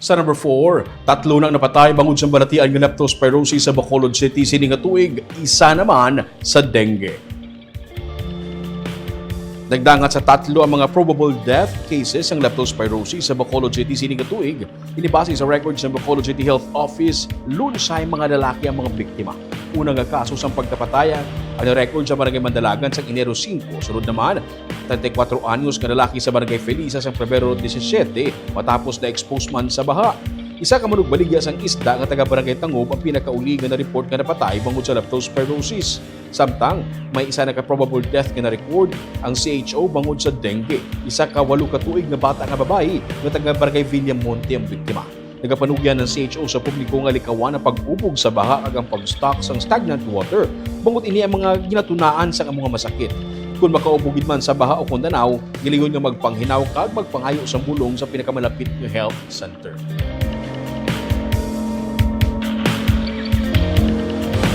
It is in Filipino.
Sa number 4, tatlo nang napatay bangod sa balatian ng leptospirosis sa Bacolod City sining nga tuig, isa naman sa dengue. Nagdangat sa tatlo ang mga probable death cases ng leptospirosis sa Bacolod City sining nga tuig, inibase sa records ng Bacolod City Health Office, lunsay mga lalaki ang mga biktima. Unang nga kaso sa pagkapatayan, ang record sa Barangay Mandalagan sa Enero 5. Sunod naman, 34 anyos na lalaki sa Barangay Felisa sa Pebrero 17 matapos na expose man sa baha. Isa ka manug baligya sang isda nga taga Barangay Tangob ang pinakauli nga na-report nga napatay bangod sa leptospirosis. Samtang may isa na ka-probable death nga na-record ang CHO bangod sa dengue. Isa ka 8 ka tuig nga bata nga babae nga taga Barangay Villamonte ang biktima. Nagapanugyan ng CHO sa publiko nga likawan ang pag-ubog sa baha ag ang pag-stock sang stagnant water bangod ini ang mga ginatunaan sa mga masakit. Kung makaubugid man sa baha o kundanaw, gilingon nga magpanghinaw kag magpangayo sa bulong sa pinakamalapit nga health center.